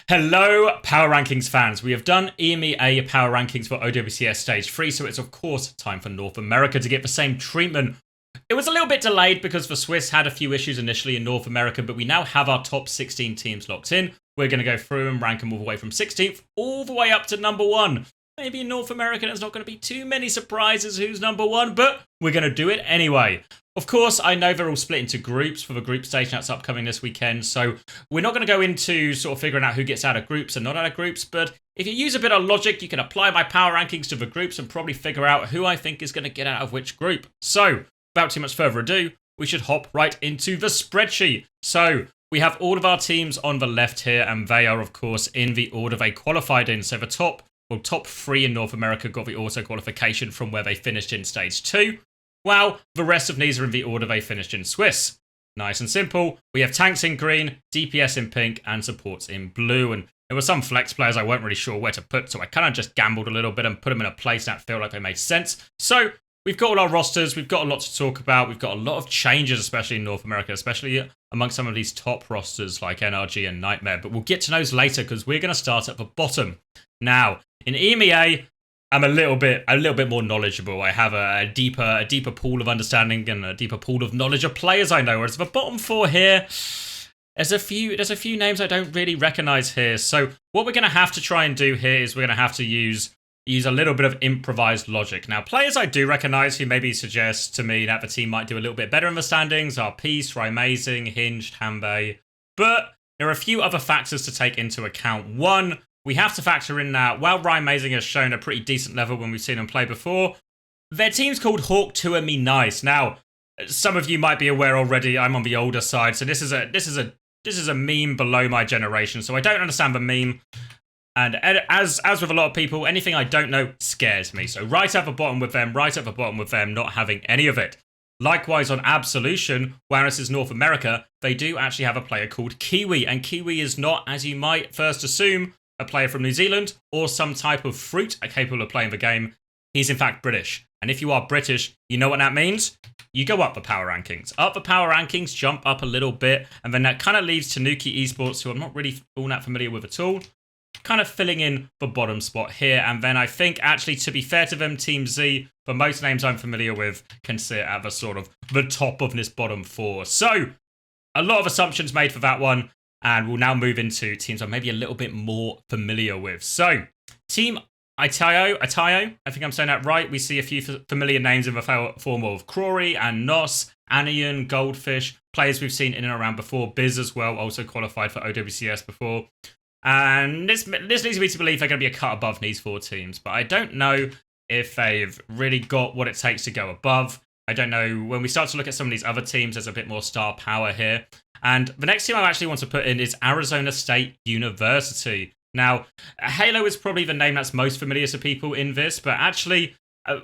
Hello, Power Rankings fans. We have done EMEA Power Rankings for OWCS Stage 3, so it's of course time for North America to get the same treatment. It was a little bit delayed because the Swiss had a few issues initially in North America, but we now have our top 16 teams locked in. We're going to go through and rank them all the way from 16th all the way up to number 1. Maybe in North America there's not going to be too many surprises who's number 1, but we're going to do it anyway. Of course, I know they're all split into groups for the group stage that's upcoming this weekend, so we're not going to go into sort of figuring out who gets out of groups and not out of groups, but if you use a bit of logic, you can apply my power rankings to the groups and probably figure out who I think is going to get out of which group. So, without too much further ado, we should hop right into the spreadsheet. So, we have all of our teams on the left here, and they are, of course, in the order they qualified in. So, the top 3 in North America got the auto qualification from where they finished in Stage 2. While the rest of these are in the order they finished in Swiss. Nice and simple. We have tanks in green, DPS in pink, and supports in blue. And there were some flex players I weren't really sure where to put, so I kind of just gambled a little bit and put them in a place that felt like they made sense. So we've got all our rosters, we've got a lot to talk about, we've got a lot of changes, especially in North America, especially amongst some of these top rosters like NRG and Nightmare. But we'll get to those later because we're going to start at the bottom. Now, in EMEA, I'm a little bit more knowledgeable. I have a deeper pool of understanding and a deeper pool of knowledge of players I know. Whereas the bottom 4 here, there's a few names I don't really recognize here. So what we're going to have to try and do here is we're going to have to use a little bit of improvised logic. Now, players I do recognize who maybe suggest to me that the team might do a little bit better in the standings are Peace, Rymazing, Hinged, Hanbei. But there are a few other factors to take into account. One, we have to factor in that while Rymazing has shown a pretty decent level when we've seen them play before, their team's called Hawk 2 and Me Nice. Now, some of you might be aware already, I'm on the older side, so this is a meme below my generation, so I don't understand the meme. And as with a lot of people, anything I don't know scares me. So right at the bottom with them, not having any of it. Likewise on Absolution, whereas it's North America, they do actually have a player called Kiwi, and Kiwi is not, as you might first assume, a player from New Zealand or some type of fruit capable of playing the game. He's in fact British. And if you are British, you know what that means? You go up the power rankings. Up the power rankings, jump up a little bit, and then that kind of leaves Tanuki Esports, who I'm not really all that familiar with at all, kind of filling in the bottom spot here. And then I think, actually, to be fair to them, Team Z, for most names I'm familiar with, can sit at the sort of the top of this bottom 4. So, a lot of assumptions made for that one. And we'll now move into teams I'm maybe a little bit more familiar with. So, Team Itayo, I think I'm saying that right. We see a few familiar names in the form of Crory and Nos, Anion, Goldfish, players we've seen in and around before. Biz as well, also qualified for OWCS before. And this leads me to believe they're going to be a cut above these 4 teams. But I don't know if they've really got what it takes to go above. I don't know. When we start to look at some of these other teams, there's a bit more star power here. And the next team I actually want to put in is Arizona State University. Now, Halo is probably the name that's most familiar to people in this, but actually,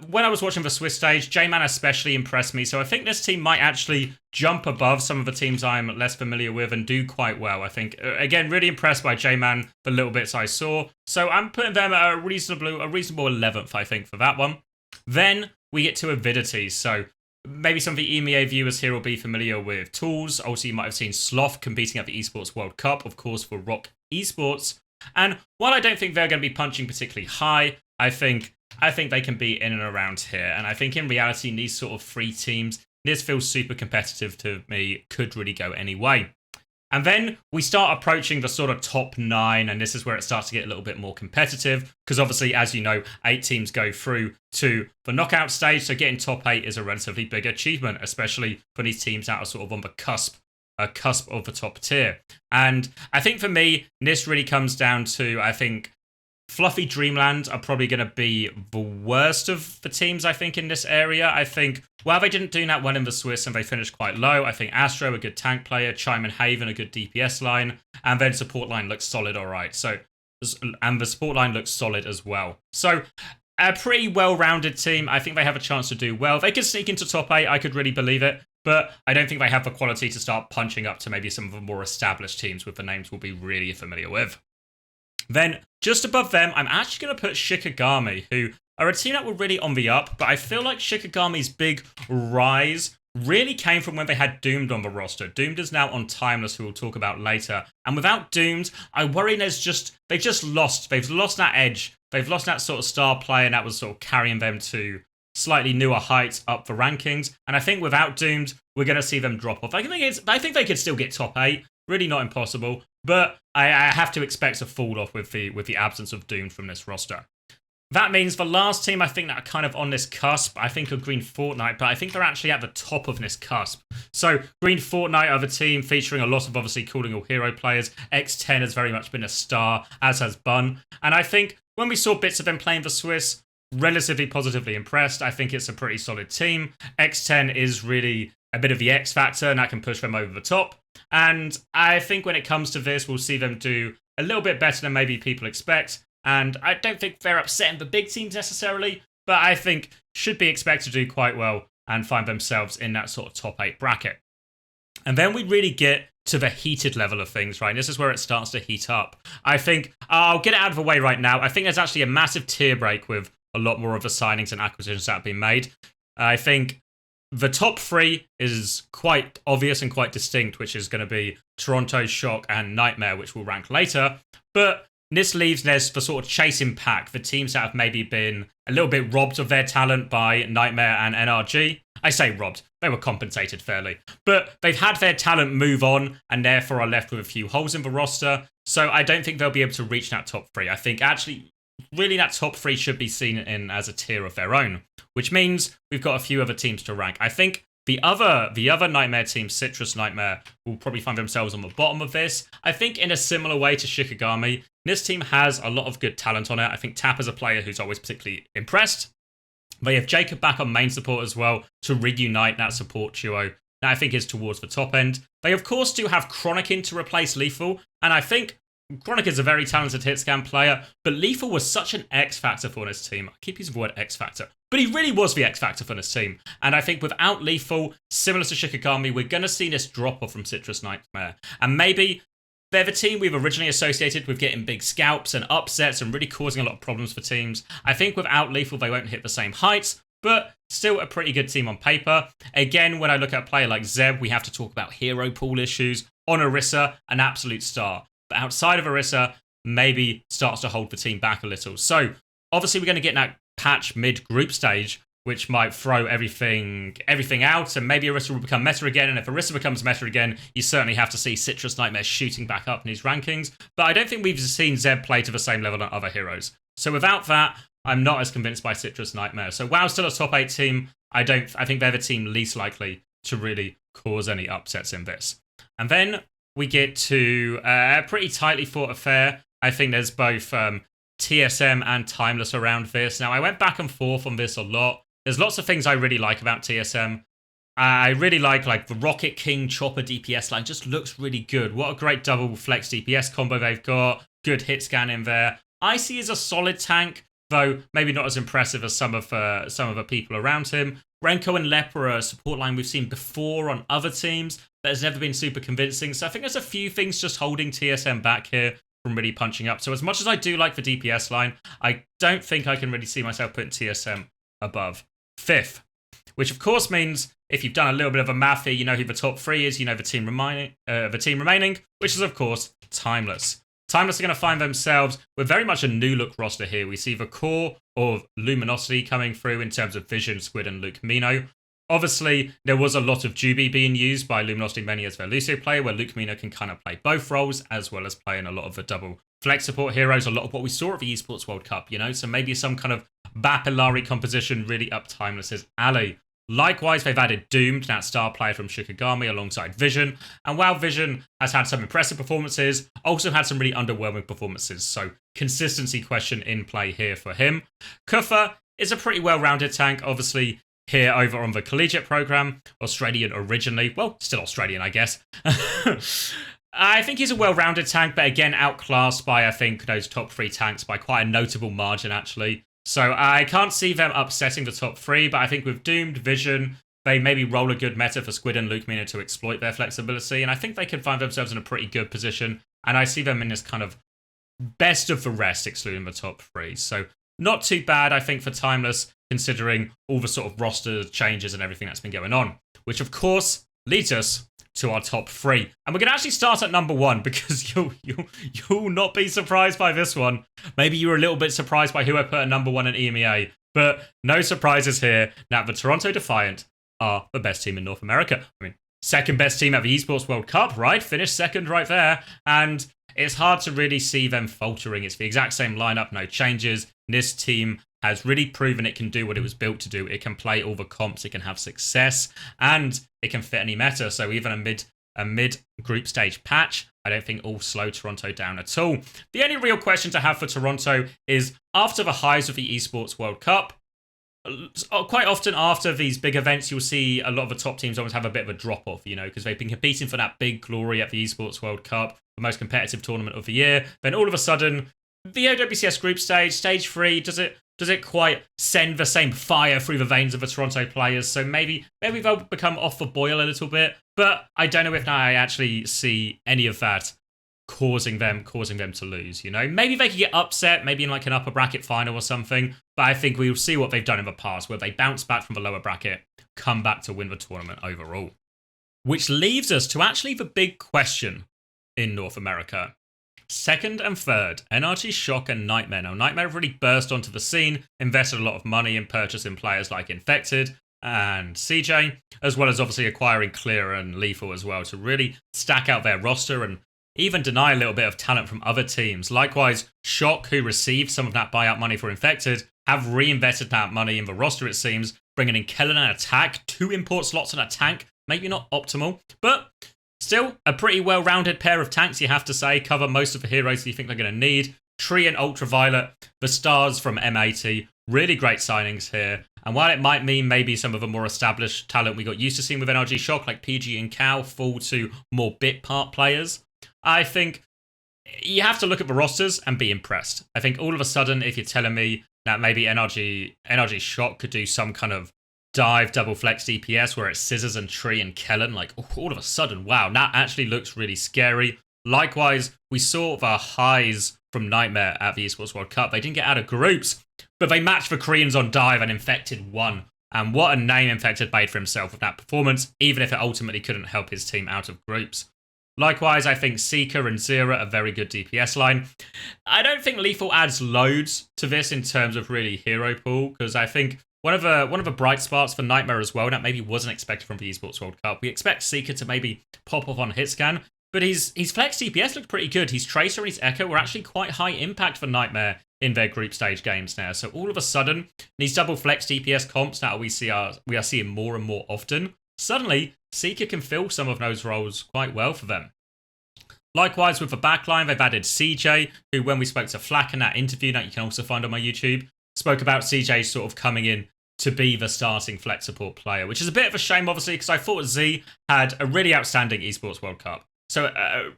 when I was watching the Swiss stage, J-Man especially impressed me, so I think this team might actually jump above some of the teams I'm less familiar with and do quite well, I think. Again, really impressed by J-Man, the little bits I saw, so I'm putting them at a reasonable 11th, I think, for that one. Then we get to Avidity, so maybe some of the EMEA viewers here will be familiar with Tools. Also, you might have seen Sloth competing at the Esports World Cup, of course, for Rock Esports. And while I don't think they're going to be punching particularly high, I think they can be in and around here. And I think in reality, in these sort of 3 teams, this feels super competitive to me, could really go any way. And then we start approaching the sort of top 9, and this is where it starts to get a little bit more competitive, because obviously, as you know, 8 teams go through to the knockout stage, so getting top 8 is a relatively big achievement, especially for these teams that are sort of on the cusp of the top tier. And I think for me, this really comes down to, I think, Fluffy Dreamland are probably going to be the worst of the teams, I think, in this area. I think, well, they didn't do that well in the Swiss and they finished quite low. I think Astro, a good tank player, Chime and Haven, a good DPS line, and then support line looks solid, all right. So, and the support line looks solid as well. So, a pretty well-rounded team. I think they have a chance to do well. If they could sneak into top 8, I could really believe it. But I don't think they have the quality to start punching up to maybe some of the more established teams with the names we'll be really familiar with. Then, just above them, I'm actually going to put Shikigami, who are a team that were really on the up, but I feel like Shikigami's big rise really came from when they had Doomed on the roster. Doomed is now on Timeless, who we'll talk about later. And without Doomed, I worry they've just lost. They've lost that edge. They've lost that sort of star player, and that was sort of carrying them to slightly newer heights up the rankings. And I think without Doomed, we're going to see them drop off. I think they could still get top 8. Really not impossible. But I have to expect a fall off with the absence of Doomed from this roster. That means the last team I think that are kind of on this cusp, I think of Green Fortnite, but I think they're actually at the top of this cusp. So Green Fortnite are the team featuring a lot of obviously Calling All Hero players. X10 has very much been a star, as has Bun. And I think when we saw bits of them playing for Swiss, relatively positively impressed. I think it's a pretty solid team. X10 is really a bit of the X factor, and that can push them over the top. And I think when it comes to this, we'll see them do a little bit better than maybe people expect. And I don't think they're upsetting the big teams necessarily, but I think should be expected to do quite well and find themselves in that sort of top 8 bracket. And then we really get to the heated level of things, right? And this is where it starts to heat up. I think I'll get it out of the way right now. I think there's actually a massive tier break with a lot more of the signings and acquisitions that have been made. I think the top 3 is quite obvious and quite distinct, which is going to be Toronto, Shock, and Nightmare, which we'll rank later. But this leaves this for sort of chasing pack, the teams that have maybe been a little bit robbed of their talent by Nightmare and NRG. I say robbed, they were compensated fairly. But they've had their talent move on and therefore are left with a few holes in the roster. So I don't think they'll be able to reach that top 3. I think actually, really that top 3 should be seen in as a tier of their own, which means we've got a few other teams to rank. I think the other Nightmare team, Citrus Nightmare, will probably find themselves on the bottom of this. I think in a similar way to Shikigami, this team has a lot of good talent on it. I think Tap is a player who's always particularly impressed. They have Jacob back on main support as well to reunite that support duo that I think is towards the top end. They of course do have Chronic in to replace Lethal, and I think Chronic is a very talented hitscan player, but Lethal was such an X factor for this team. I keep using the word X factor, but he really was the X factor for this team. And I think without Lethal, similar to Shikigami, we're going to see this drop off from Citrus Nightmare. And maybe they're the team we've originally associated with getting big scalps and upsets and really causing a lot of problems for teams. I think without Lethal, they won't hit the same heights, but still a pretty good team on paper. Again, when I look at a player like Zeb, we have to talk about hero pool issues. On Orisa, an absolute star. But outside of Orisa, maybe starts to hold the team back a little. So obviously we're going to get in that patch mid-group stage, which might throw everything out, and maybe Orisa will become meta again, and if Orisa becomes meta again, you certainly have to see Citrus Nightmare shooting back up in these rankings. But I don't think we've seen Zeb play to the same level as other heroes. So without that, I'm not as convinced by Citrus Nightmare. So WoW's still a top 8 team. I think they're the team least likely to really cause any upsets in this. And then we get to a pretty tightly fought affair. I think there's both TSM and Timeless around this. Now, I went back and forth on this a lot. There's lots of things I really like about TSM. I really like the Rocket King Chopper DPS line. Just looks really good. What a great double flex DPS combo they've got. Good hit scan in there. Icy is a solid tank, though maybe not as impressive as some of the people around him. Renko and Lep are a support line we've seen before on other teams, but has never been super convincing. So I think there's a few things just holding TSM back here from really punching up. So as much as I do like the DPS line, I don't think I can really see myself putting TSM above 5th. Which of course means if you've done a little bit of a math here, you know who the top 3 is, you know the team remaining, which is of course Timeless. Timeless are going to find themselves with very much a new look roster here. We see the core of Luminosity coming through in terms of Vision, Squid, and Luke Mino. Obviously, there was a lot of Juby being used by Luminosity Many as their Lucio player, where Luke Mino can kind of play both roles, as well as playing a lot of the double flex support heroes, a lot of what we saw at the Esports World Cup, so maybe some kind of Bapillary composition really up Timeless's alley. Likewise, they've added Doomed, that star player from Shikigami, alongside Vision. And while Vision has had some impressive performances, also had some really underwhelming performances. So, consistency question in play here for him. Kufa is a pretty well-rounded tank, obviously here over on the collegiate program. Australian originally. Well, still Australian, I guess. I think he's a well-rounded tank, but again, outclassed by, I think, those top 3 tanks by quite a notable margin, actually. So I can't see them upsetting the top 3, but I think with Doomed, Vision, they maybe roll a good meta for Squid and Luke Mina to exploit their flexibility, and I think they can find themselves in a pretty good position, and I see them in this kind of best of the rest, excluding the top 3. So not too bad, I think, for Timeless, considering all the sort of roster changes and everything that's been going on. which of course leads us to our top 3. And we're going to actually start at number 1 because you'll not be surprised by this one. Maybe you were a little bit surprised by who I put at number 1 in EMEA, but no surprises here. Now, the Toronto Defiant are the best team in North America. I mean, second best team at the Esports World Cup, right? Finished second right there. And it's hard to really see them faltering. It's the exact same lineup, no changes. This team has really proven it can do what it was built to do. It can play all the comps, it can have success, and it can fit any meta. So even a mid group stage patch, I don't think will slow Toronto down at all. The only real question to have for Toronto is after the highs of the Esports World Cup, quite often after these big events, you'll see a lot of the top teams always have a bit of a drop-off, because they've been competing for that big glory at the Esports World Cup, the most competitive tournament of the year. Then all of a sudden, the OWCS group stage, stage 3, does it quite send the same fire through the veins of the Toronto players? So maybe they'll become off the boil a little bit. But I don't know if now I actually see any of that causing them to lose, Maybe they could get upset, maybe in like an upper bracket final or something. But I think we'll see what they've done in the past, where they bounce back from the lower bracket, come back to win the tournament overall. Which leaves us to actually the big question in North America. Second and third, NRG Shock and Nightmare. Now, Nightmare have really burst onto the scene, invested a lot of money in purchasing players like Infected and CJ, as well as obviously acquiring Clear and Lethal as well to really stack out their roster and even deny a little bit of talent from other teams. Likewise, Shock, who received some of that buyout money for Infected, have reinvested that money in the roster, it seems, bringing in Kellen and Attack, 2 import slots and a tank. Maybe not optimal, but still a pretty well-rounded pair of tanks, you have to say. Cover most of the heroes that you think they're going to need. Tree and Ultraviolet, the stars from M80. Really great signings here. And while it might mean maybe some of the more established talent we got used to seeing with NRG Shock, like PG and Cow, fall to more bit part players, I think you have to look at the rosters and be impressed. I think all of a sudden, if you're telling me that maybe NRG Shock could do some kind of dive double flex DPS where it's Scissors and Tree and Kellen, like all of a sudden, wow, that actually looks really scary. Likewise, we saw the highs from Nightmare at the Esports World Cup. They didn't get out of groups, but they matched the Koreans on dive and Infected won. And what a name Infected made for himself with that performance, even if it ultimately couldn't help his team out of groups. Likewise, I think Seeker and Zera are a very good DPS line. I don't think Lethal adds loads to this in terms of really hero pool, because I think one of the bright spots for Nightmare as well, that maybe wasn't expected from the Esports World Cup. We expect Seeker to maybe pop off on hitscan, but his flex DPS looked pretty good. His Tracer and his Echo were actually quite high impact for Nightmare in their group stage games now. So all of a sudden, these double flex DPS comps that we are seeing more and more often, suddenly Seeker can fill some of those roles quite well for them. Likewise, with the backline, they've added CJ, who when we spoke to Flack in that interview that you can also find on my YouTube, spoke about CJ sort of coming in to be the starting flex support player, which is a bit of a shame, obviously, because I thought Z had a really outstanding Esports World Cup. So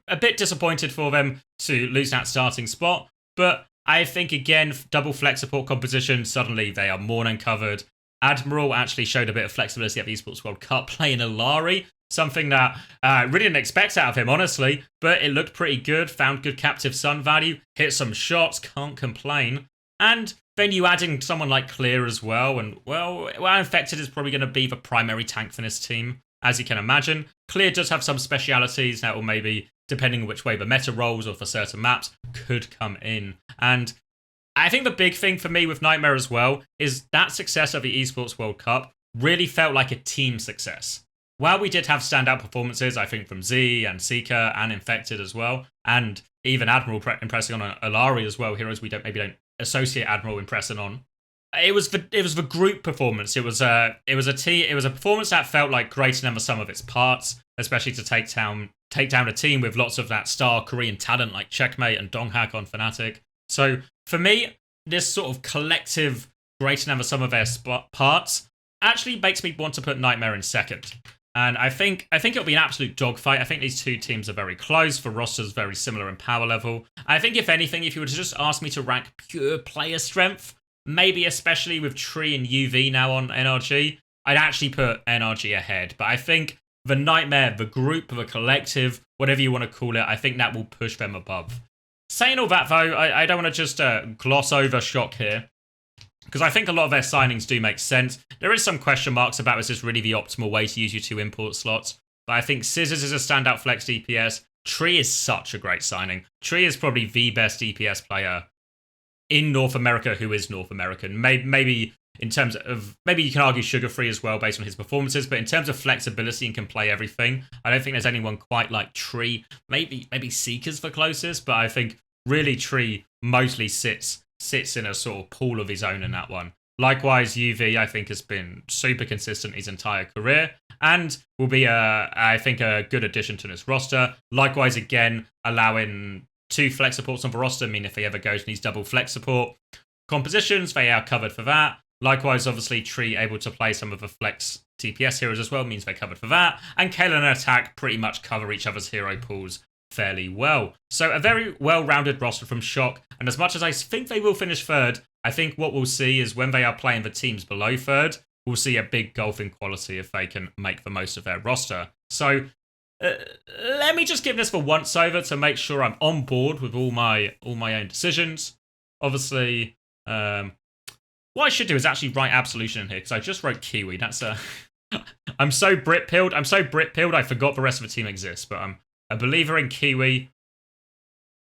a bit disappointed for them to lose that starting spot. But I think, again, double flex support composition, suddenly they are more than covered. Admiral actually showed a bit of flexibility at the Esports World Cup, playing Alari, something that I really didn't expect out of him, honestly. But it looked pretty good, found good Captive Sun value, hit some shots, can't complain. And then you add in someone like Clear as well, and well, Infected is probably going to be the primary tank for this team, as you can imagine. Clear does have some specialities that will maybe, depending on which way the meta rolls or for certain maps, could come in. And I think the big thing for me with Nightmare as well is that success of the Esports World Cup really felt like a team success. While we did have standout performances, I think from Z and Seeker and Infected as well, and even Admiral impressing on Alari as well, heroes we don't associate Admiral impressing on. It was the group performance. It was a performance that felt like greater than the sum of its parts, especially to take down a team with lots of that star Korean talent like Checkmate and Donghak on Fnatic. So for me, this sort of collective greater than the sum of their parts actually makes me want to put Nightmare in second. And I think it'll be an absolute dogfight. I think these two teams are very close, for rosters very similar in power level. I think if anything, if you were to just ask me to rank pure player strength, maybe especially with Tree and UV now on NRG, I'd actually put NRG ahead. But I think the Nightmare, the group, the collective, whatever you want to call it, I think that will push them above. Saying all that though, I don't want to just gloss over Shock here, because I think a lot of their signings do make sense. There is some question marks about is this really the optimal way to use your 2 import slots, but I think Scissors is a standout flex DPS. Tree is such a great signing. Tree is probably the best DPS player in North America who is North American. Maybe in terms of, maybe you can argue Sugar Free as well based on his performances, but in terms of flexibility and can play everything, I don't think there's anyone quite like Tree. Maybe Seekers for closest, but I think really Tree mostly sits in a sort of pool of his own in that one. Likewise, UV, I think, has been super consistent his entire career and will be, I think, a good addition to this roster. Likewise, again, allowing 2 flex supports on the roster, mean if he ever goes and needs double flex support compositions, they are covered for that. Likewise, obviously, Tree able to play some of the flex DPS heroes as well, means they're covered for that. And Kale and Attack pretty much cover each other's hero pools fairly well. So a very well-rounded roster from Shock, and as much as I think they will finish 3rd, I think what we'll see is when they are playing the teams below 3rd, we'll see a big gulf in quality if they can make the most of their roster. So let me just give this the once over to make sure I'm on board with all my own decisions. Obviously, what I should do is actually write Absolution in here, because I just wrote Kiwi. That's a... I'm so Brit-pilled I forgot the rest of the team exists, but I'm a believer in Kiwi,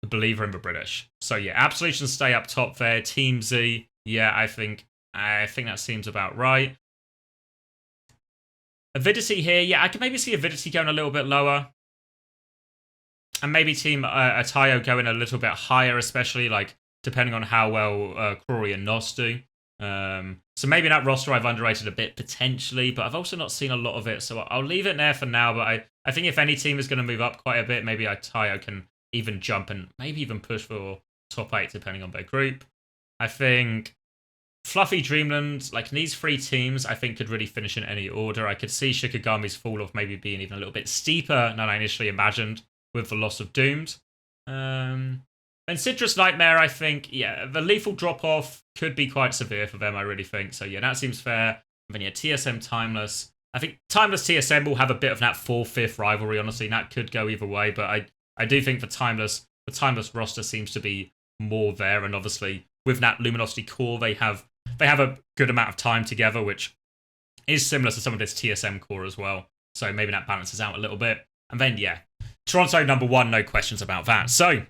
a believer in the British. So yeah, Absolution stay up top there. Team Z, yeah, I think that seems about right. Avidity here, yeah, I can maybe see Avidity going a little bit lower. And maybe Team Atayo going a little bit higher, especially like depending on how well Crawley and Nos do. So maybe that roster I've underrated a bit potentially, but I've also not seen a lot of it, so I'll leave it there for now. But I think if any team is going to move up quite a bit, maybe Atayo can even jump and maybe even push for top 8 depending on their group. I think Fluffy Dreamland, like these 3 teams, I think could really finish in any order. I could see Shikigami's fall off maybe being even a little bit steeper than I initially imagined with the loss of Doomed. And Citrus Nightmare, I think, yeah, the lethal drop-off could be quite severe for them, I really think. So yeah, that seems fair. And then yeah, TSM Timeless. I think Timeless TSM will have a bit of that 4-5 rivalry, honestly. That could go either way, but I do think the Timeless roster seems to be more there, and obviously with that Luminosity core, they have a good amount of time together, which is similar to some of this TSM core as well. So maybe that balances out a little bit. And then yeah, Toronto number 1, no questions about that. So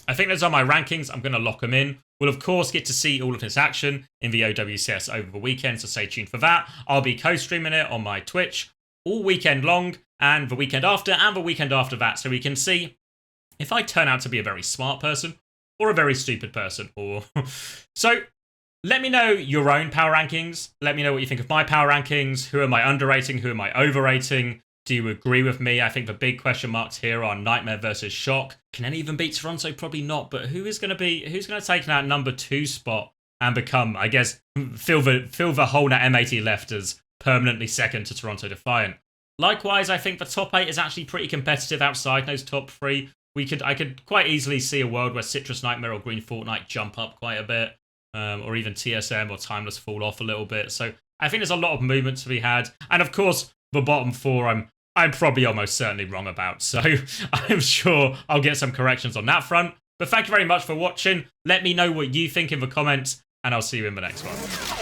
I think those are my rankings. I'm going to lock them in. We'll, of course, get to see all of this action in the OWCS over the weekend, so stay tuned for that. I'll be co-streaming it on my Twitch all weekend long, and the weekend after that, so we can see if I turn out to be a very smart person or a very stupid person. So let me know your own power rankings. Let me know what you think of my power rankings. Who am I underrating? Who am I overrating? Do you agree with me? I think the big question marks here are Nightmare versus Shock. Can any even beat Toronto? Probably not. But who's going to take that number 2 spot and become, I guess, fill the hole that M80 left as permanently second to Toronto Defiant? Likewise, I think the top 8 is actually pretty competitive outside those top 3. I could quite easily see a world where Citrus Nightmare or Green Fortnite jump up quite a bit, or even TSM or Timeless fall off a little bit. So I think there's a lot of movement to be had. And of course, the bottom 4, I'm probably almost certainly wrong about. So I'm sure I'll get some corrections on that front. But thank you very much for watching. Let me know what you think in the comments, and I'll see you in the next one.